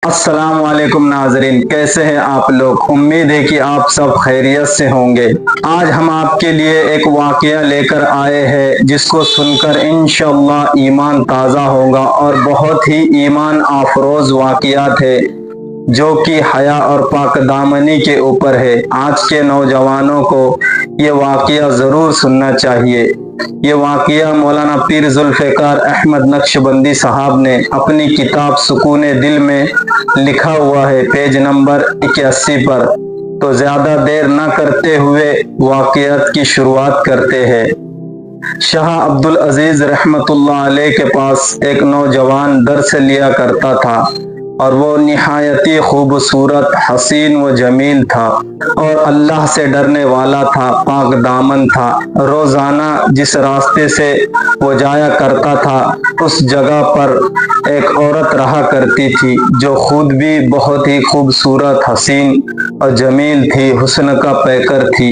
अस्सलाम वालेकुम नाजरीन, कैसे हैं आप लोग। उम्मीद है कि आप सब खैरियत से होंगे। आज हम आपके लिए एक वाक़या लेकर आए हैं जिसको सुनकर इंशाअल्लाह ईमान ताज़ा होगा और बहुत ही ईमान आफरोज वाक़यात है जो कि हया और पाकदामनी के ऊपर है। आज के नौजवानों को ये वाक़या ज़रूर सुनना चाहिए। ये वाक़या मौलाना पीर जुल्फ़िकार अहमद नक्शबंदी साहब ने अपनी किताब सुकून दिल में लिखा हुआ है, पेज नंबर 81 पर। तो ज़्यादा देर न करते हुए वाक़यात की शुरुआत करते हैं। शाह अब्दुल अजीज़ रहमतुल्लाह अलैह के पास एक नौजवान दर्स लिया करता था और वो निहायती खूबसूरत, हसीन व जमील था और अल्लाह से डरने वाला था, पाक दामन था। रोज़ाना जिस रास्ते से वो जाया करता था उस जगह पर एक औरत रहा करती थी जो खुद भी बहुत ही खूबसूरत, हसीन और जमील थी, हुस्न का पैकर थी।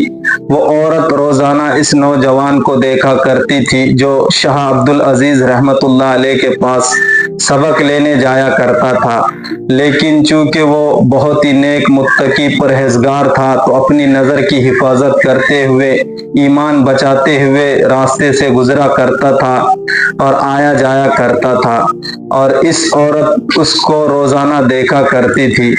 वो औरत रोज़ाना इस नौजवान को देखा करती थी जो शाह अब्दुल अजीज़ रहमतुल्लाह अलैह के पास सबक लेने जाया करता था। लेकिन चूंकि वो बहुत ही नेक, मुत्तकी, परहेजगार था तो अपनी नज़र की हिफाजत करते हुए, ईमान बचाते हुए रास्ते से गुजरा करता था और आया जाया करता था और इस औरत उसको रोज़ाना देखा करती थी।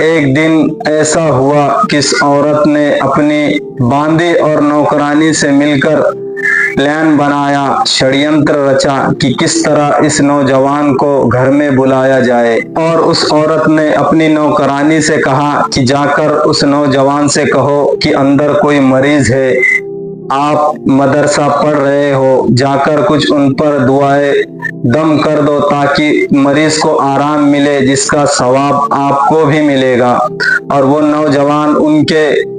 एक दिन ऐसा हुआ कि इस औरत ने अपनी बांदी और नौकरानी से मिलकर प्लान बनाया, षड्यंत्र रचा कि किस तरह इस नौजवान को घर में बुलाया जाए। और उस औरत ने अपनी नौकरानी से कहा कि जाकर उस नौजवान से कहो कि अंदर कोई मरीज है, आप मदरसा पढ़ रहे हो, जाकर कुछ उन पर दुआएं दम कर दो ताकि मरीज को आराम मिले, जिसका सवाब आपको भी मिलेगा। और वो नौजवान उनके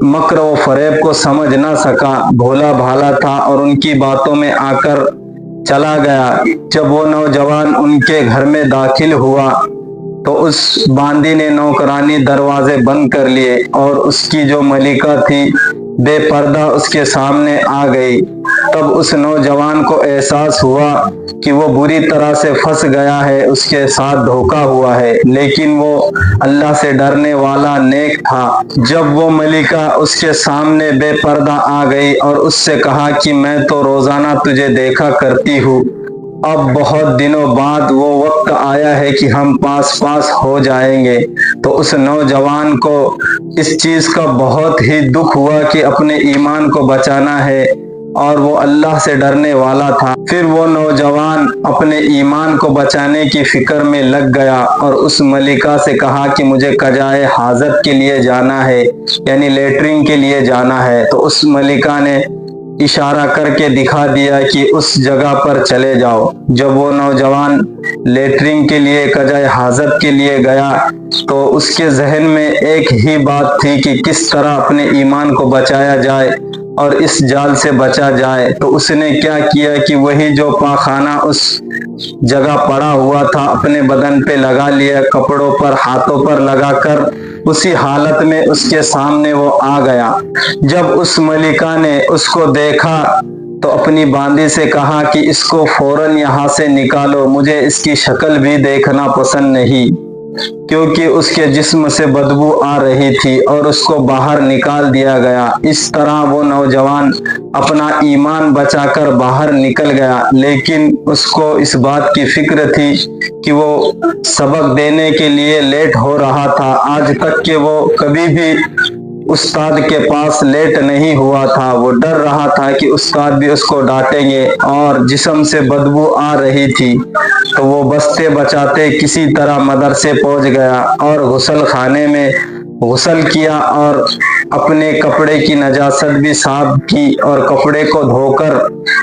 मक्र व फरेब को समझ ना सका, भोला भाला था और उनकी बातों में आकर चला गया। जब वो नौजवान उनके घर में दाखिल हुआ तो उस बांदी ने नौकरानी दरवाजे बंद कर लिए और उसकी जो मलिका थी बेपर्दा उसके सामने आ गई। तब उस नौजवान को एहसास हुआ कि वो बुरी तरह से फंस गया है, उसके साथ धोखा हुआ है, लेकिन वो अल्लाह से डरने वाला नेक था। जब वो मलिका उसके सामने बेपर्दा आ गई और उससे कहा कि मैं तो रोजाना तुझे देखा करती हूँ, अब बहुत दिनों बाद वो वक्त आया है कि हम पास पास हो जाएंगे, तो उस नौजवान को इस चीज का बहुत ही दुख हुआ कि अपने ईमान को बचाना है और वो अल्लाह से डरने वाला था। फिर वो नौजवान अपने ईमान को बचाने की फिक्र में लग गया और उस मलिका से कहा कि मुझे कजाए हाजत के लिए जाना है, यानी लेटरिन के लिए जाना है। तो उस मलिका ने इशारा करके दिखा दिया कि उस जगह पर चले जाओ। जब वो नौजवान लेटरिन के लिए, कजाए हाजत के लिए गया तो उसके जहन में एक ही बात थी कि किस तरह अपने ईमान को बचाया जाए और इस जाल से बचा जाए। तो उसने क्या किया कि वही जो पाखाना उस जगह पड़ा हुआ था अपने बदन पे लगा लिया, कपड़ों पर, हाथों पर लगाकर उसी हालत में उसके सामने वो आ गया। जब उस मलिका ने उसको देखा तो अपनी बांदी से कहा कि इसको फौरन यहाँ से निकालो, मुझे इसकी शक्ल भी देखना पसंद नहीं, क्योंकि उसके जिस्म से बदबू आ रही थी और उसको बाहर निकाल दिया गया। इस तरह वो नौजवान अपना ईमान बचाकर बाहर निकल गया, लेकिन उसको इस बात की फिक्र थी कि वो सबक देने के लिए लेट हो रहा था। आज तक के वो कभी भी उस्ताद के पास लेट नहीं हुआ था। वो डर रहा था कि उस्ताद भी उसको डांटेंगे और जिस्म से बदबू आ रही थी, तो वो बचते बचाते किसी तरह मदरसे पहुंच गया और गुसल खाने में गुसल किया और अपने कपड़े की नजासत भी साफ की और कपड़े को धोकर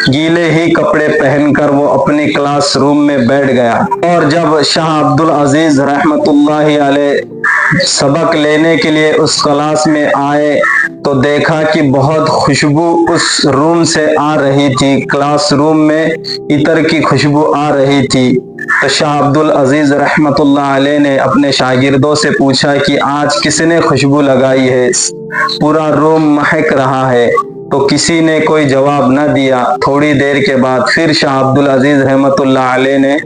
गीले ही कपड़े पहनकर वो अपनी क्लास रूम में बैठ गया। और जब शाह अब्दुल अजीज रहमतुल्लाहि अलैह सबक लेने के लिए उस क्लास में आए तो देखा कि बहुत खुशबू उस रूम से आ रही थी, क्लास रूम में इतर की खुशबू आ रही थी। तो शाह अब्दुल अजीज रहमतुल्लाह अलैह ने अपने शागिर्दों से पूछा कि आज किसने खुशबू लगाई है, पूरा रूम महक रहा है। तो किसी ने कोई जवाब न दिया। थोड़ी देर के बाद फिर शाह अब्दुल अजीज रहमतुल्लाह अलैह ने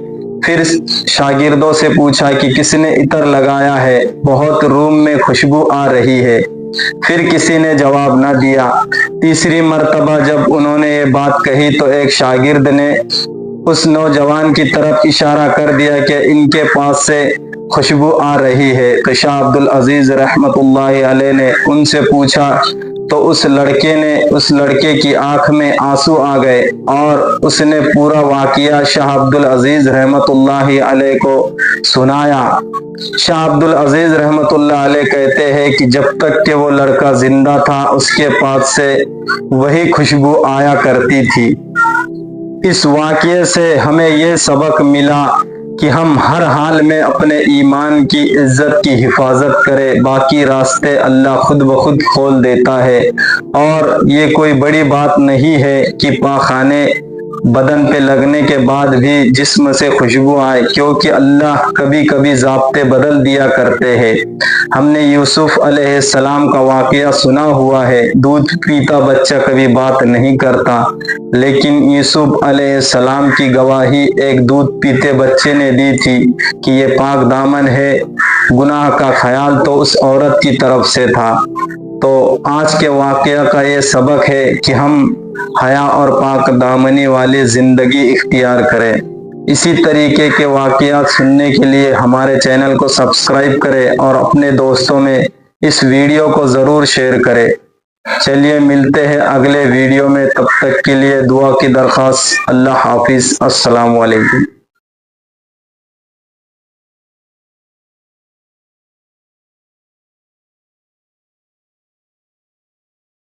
پھر شاگردوں سے پوچھا کہ کس نے عطر لگایا ہے، بہت روم میں خوشبو آ رہی ہے۔ پھر کسی نے جواب نہ دیا۔ تیسری مرتبہ جب انہوں نے یہ بات کہی تو ایک شاگرد نے اس نوجوان کی طرف اشارہ کر دیا کہ ان کے پاس سے خوشبو آ رہی ہے۔ تو شاہ عبد العزیز رحمت اللہ علیہ نے ان سے پوچھا تو اس لڑکے کی آنکھ میں آنسو آ گئے اور اس نے پورا واقعہ شاہ عبد العزیز رحمت اللہ علیہ کو سنایا۔ شاہ عبد العزیز رحمت اللہ علیہ کہتے ہیں کہ جب تک کہ وہ لڑکا زندہ تھا اس کے پاس سے وہی خوشبو آیا کرتی تھی۔ اس واقعے سے ہمیں یہ سبق ملا کہ ہم ہر حال میں اپنے ایمان کی عزت کی حفاظت کرے، باقی راستے اللہ خود بخود کھول دیتا ہے۔ اور یہ کوئی بڑی بات نہیں ہے کہ پاخانے بدن پہ لگنے کے بعد بھی جسم سے خوشبو آئے، کیونکہ اللہ کبھی کبھی ضابطے بدل دیا کرتے ہیں۔ ہم نے یوسف علیہ السلام کا واقعہ سنا ہوا ہے، دودھ پیتا بچہ کبھی بات نہیں کرتا، لیکن یوسف علیہ السلام کی گواہی ایک دودھ پیتے بچے نے دی تھی کہ یہ پاک دامن ہے۔ گناہ کا خیال تو اس عورت کی طرف سے تھا۔ تو آج کے واقعہ کا یہ سبق ہے کہ ہم حیا اور پاک دامنی والی زندگی اختیار کریں۔ اسی طریقے کے واقعات سننے کے لیے ہمارے چینل کو سبسکرائب کریں اور اپنے دوستوں میں اس ویڈیو کو ضرور شیئر کریں۔ چلیے ملتے ہیں اگلے ویڈیو میں، تب تک کے لیے دعا کی درخواست۔ اللہ حافظ، السلام علیکم۔